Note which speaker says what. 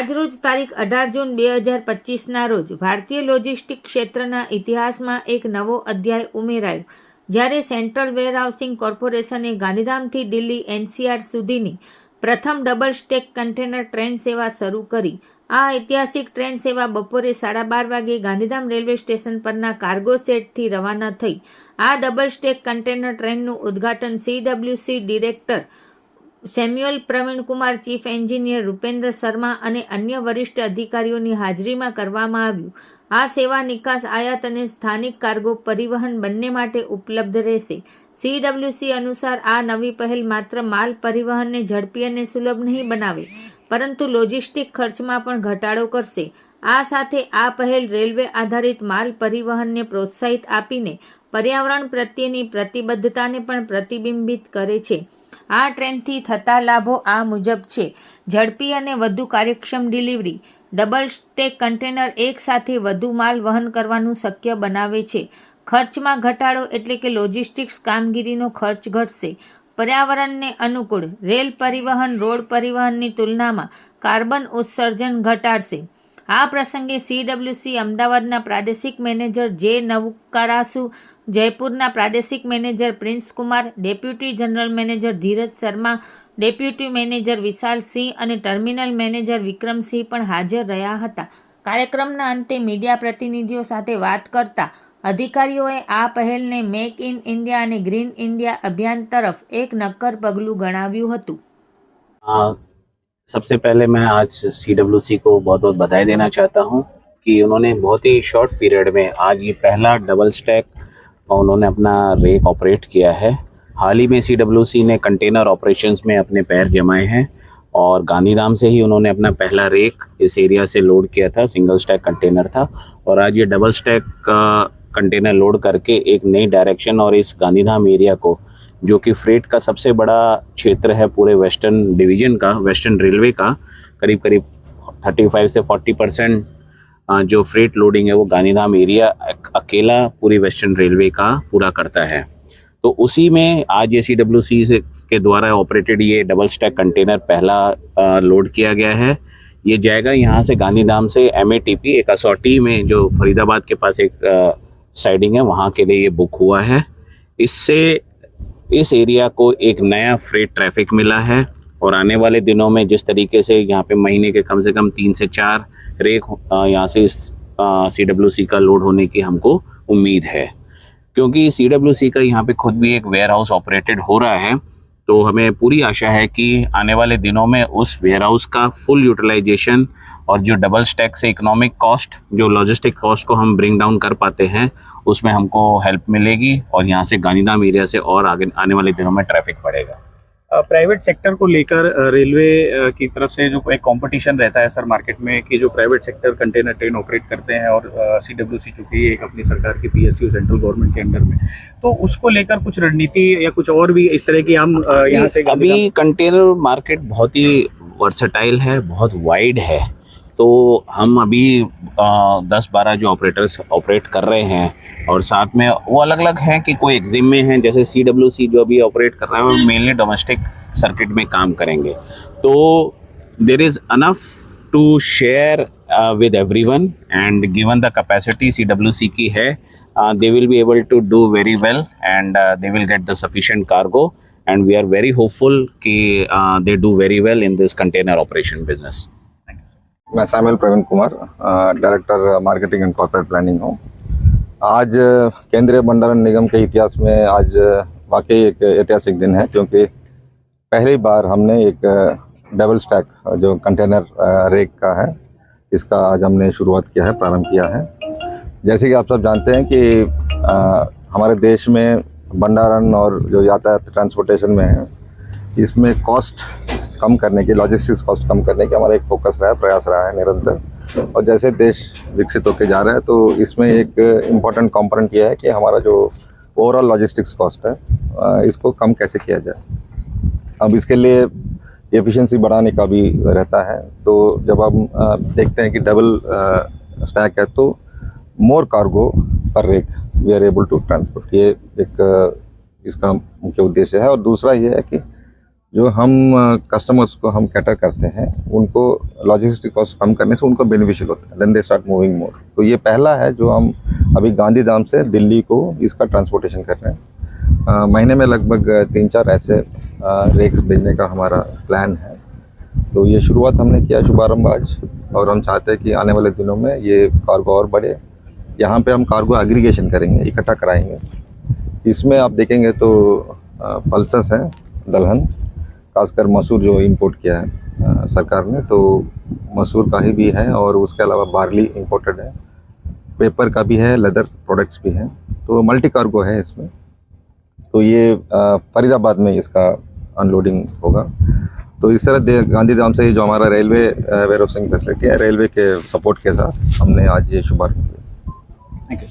Speaker 1: આજરોજ તારીખ 18 જૂન 2025ના રોજ ભારતીય લોજિસ્ટિક ક્ષેત્રના ઇતિહાસમાં એક નવો અધ્યાય ઉમેરાયો, જ્યારે સેન્ટ્રલ વેરહાઉસિંગ કોર્પોરેશને ગાંધીધામથી દિલ્હી એનસીઆર સુધીની પ્રથમ ડબલ સ્ટેક કન્ટેનર ટ્રેન સેવા શરૂ કરી. આ ઐતિહાસિક ટ્રેન સેવા બપોરે 12:30 વાગે ગાંધીધામ રેલવે સ્ટેશન પરના કાર્ગો શેડથી રવાના થઈ. આ ડબલ સ્ટેક કન્ટેનર ટ્રેનનું ઉદ્ઘાટન CWC director Samuel Praveenkumar, chief engineer Rupendra Sharma અને અન્ય વરિષ્ઠ અધિકારીઓની હાજરીમાં કરવામાં આવ્યું. આ સેવા નિકાસ, આયાત અને સ્થાનિક કાર્ગો પરિવહન બંને માટે ઉપલબ્ધ રહેશે. CWC અનુસાર આ નવી પહેલ માત્ર માલ પરિવહનને ઝડપી અને સુલભ નહીં બનાવે, પરંતુ લોજિસ્ટિક ખર્ચમાં પણ ઘટાડો કરશે. આ સાથે આ પહેલ રેલવે આધારિત માલ પરિવહનને પ્રોત્સાહિત આપીને પર્યાવરણ પ્રત્યેની પ્રતિબદ્ધતાને પણ પ્રતિબિંબિત કરે છે. આ ટ્રેનથી થતા લાભો આ મુજબ છે: ઝડપી અને વધુ કાર્યક્ષમ ડિલિવરી. ડબલ સ્ટેક કન્ટેનર એક સાથે વધુ માલ વહન કરવાનું શક્ય બનાવે છે. ખર્ચમાં ઘટાડો, એટલે કે લોજિસ્ટિક્સ કામગીરીનો ખર્ચ ઘટશે. પર્યાવરણને અનુકૂળ. રેલ પરિવહન રોડ પરિવહનની તુલનામાં કાર્બન ઉત્સર્જન ઘટાડશે. આ પ્રસંગે CWC અમદાવાદના પ્રાદેશિક મેનેજર જે. નવુકરાસુ, જયપુરના પ્રાદેશિક manager Prince Kumar, deputy general manager Dheeraj Sharma, deputy manager Vishal Singh અને ટર્મિનલ મેનેજર વિક્રમસિંહ પણ હાજર રહ્યા હતા. કાર્યક્રમના અંતે મીડિયા પ્રતિનિધિઓ સાથે વાત કરતા અધિકારીઓએ આ પહેલને મેક ઇન ઇન્ડિયા અને ગ્રીન ઇન્ડિયા અભિયાન તરફ એક નક્કર પગલું ગણાવ્યું હતું.
Speaker 2: सबसे पहले मैं आज CWC को बहुत बहुत बधाई देना चाहता हूं कि उन्होंने बहुत ही शॉर्ट पीरियड में आज ये पहला डबल स्टैक उन्होंने अपना रेक ऑपरेट किया है. हाल ही में CWC ने कंटेनर ऑपरेशंस में अपने पैर जमाए हैं और गांधीधाम से ही उन्होंने अपना पहला रेक इस एरिया से लोड किया था. सिंगल स्टैक कंटेनर था और आज ये डबल स्टैक कंटेनर लोड करके एक नई डायरेक्शन और इस गांधीधाम एरिया को, जो कि फ्रेट का सबसे बड़ा क्षेत्र है पूरे वेस्टर्न डिवीजन का, वेस्टर्न रेलवे का, करीब करीब 35 से 40% जो फ्रेट लोडिंग है वो गांधीधाम एरिया अकेला पूरी वेस्टर्न रेलवे का पूरा करता है. तो उसी में आज ये CWC के द्वारा ऑपरेटेड ये डबल स्टैक कंटेनर पहला लोड किया गया है. ये जाएगा यहाँ से गांधीधाम से MATP, एक असौटी में जो फरीदाबाद के पास एक साइडिंग है, वहाँ के लिए ये बुक हुआ है. इससे इस एरिया को एक नया फ्रेट ट्रैफिक मिला है और आने वाले दिनों में जिस तरीके से यहाँ पे महीने के कम से कम 3 से 4 रेक यहाँ से इस CWC का लोड होने की हमको उम्मीद है, क्योंकि CWC का यहाँ पे खुद भी एक वेयर हाउस ऑपरेटेड हो रहा है. तो हमें पूरी आशा है कि आने वाले दिनों में उस वेयर हाउस का फुल यूटिलाइजेशन और जो डबल स्टैक से इकोनॉमिक कॉस्ट, जो लॉजिस्टिक कॉस्ट को हम ब्रिंग डाउन कर पाते हैं, उसमें हमको हेल्प मिलेगी और यहाँ से गांधीधाम एरिया से और आगे आने वाले दिनों में ट्रैफिक बढ़ेगा.
Speaker 3: प्राइवेट सेक्टर को लेकर रेलवे की तरफ से जो एक कंपटीशन रहता है सर मार्केट में कि जो private sector container train operate करते हैं और CWC चूँकि एक अपनी सरकार की PSU सेंट्रल गवर्नमेंट के अंडर में, तो उसको लेकर कुछ रणनीति या कुछ और भी इस तरह की हम यहाँ से
Speaker 2: अभी कंटेनर मार्केट बहुत ही वर्सेटाइल है, बहुत वाइड है. तो हम अभी 10-12 जो ऑपरेटर्स ऑपरेट कर रहे हैं और साथ में वो अलग अलग हैं कि कोई एग्जिम में हैं, जैसे CWC जो अभी ऑपरेट कर रहा है वो मेनली डोमेस्टिक सर्किट में काम करेंगे. तो there is enough to share with everyone and given the capacity CWC की है, they will be able to do very well and they will get the sufficient cargo and we are very hopeful कि they do very well in this container operation business.
Speaker 4: मैं Samuel Praveen Kumar, director marketing and corporate planning हूँ. आज केंद्रीय भंडारण निगम के इतिहास में आज वाकई एक ऐतिहासिक दिन है, क्योंकि पहली बार हमने एक डबल स्टैक जो कंटेनर रेक का है, इसका आज हमने शुरुआत किया है, प्रारंभ किया है. जैसे कि आप सब जानते हैं कि हमारे देश में भंडारण और जो यातायात ट्रांसपोर्टेशन में है, इसमें कॉस्ट कम करने की, लॉजिस्टिक्स कॉस्ट कम करने की हमारा एक फोकस रहा है, प्रयास रहा है निरंतर. और जैसे देश विकसित होकर जा रहा है, तो इसमें एक इम्पॉर्टेंट कंपोनेंट ये है कि हमारा जो ओवरऑल लॉजिस्टिक्स कॉस्ट है, इसको कम कैसे किया जाए. अब इसके लिए एफिशिएंसी बढ़ाने का भी रहता है. तो जब हम देखते हैं कि डबल स्टैक है, तो more cargo per rake we are able to transport, ये एक इसका मुख्य उद्देश्य है. और दूसरा ये है कि जो हम कस्टमर्स को हम कैटर करते हैं उनको लॉजिस्टिक कॉस्ट कम करने से उनको बेनिफिशियल होता है, then they start moving more. तो ये पहला है जो हम अभी गांधीधाम से दिल्ली को इसका ट्रांसपोर्टेशन कर रहे हैं। महीने में लगभग 3-4 ऐसे रेक्स भेजने का हमारा प्लान है। तो ये शुरुआत हमने किया, शुभारंभ आज, और हम चाहते हैं कि आने वाले दिनों में ये कार्गो और बढ़े। यहाँ पे हम कार्गो एग्रीगेशन करेंगे, इकट्ठा कराएंगे। इसमें आप देखेंगे तो पल्सेस हैं, दलहन, खासकर मसूर जो इंपोर्ट किया है सरकार ने, तो मसूर का ही भी है, और उसके अलावा बार्ली इंपोर्टेड है, पेपर का भी है, लेदर प्रोडक्ट्स भी हैं। तो मल्टी कार्गो है इसमें। तो ये फरीदाबाद में इसका अनलोडिंग होगा। तो इस तरह गांधीधाम से जो हमारा रेलवे वेयरहाउसिंग फैसिलिटी है, रेलवे के सपोर्ट के साथ हमने आज ये शुभारंभ किया।
Speaker 3: Thank you.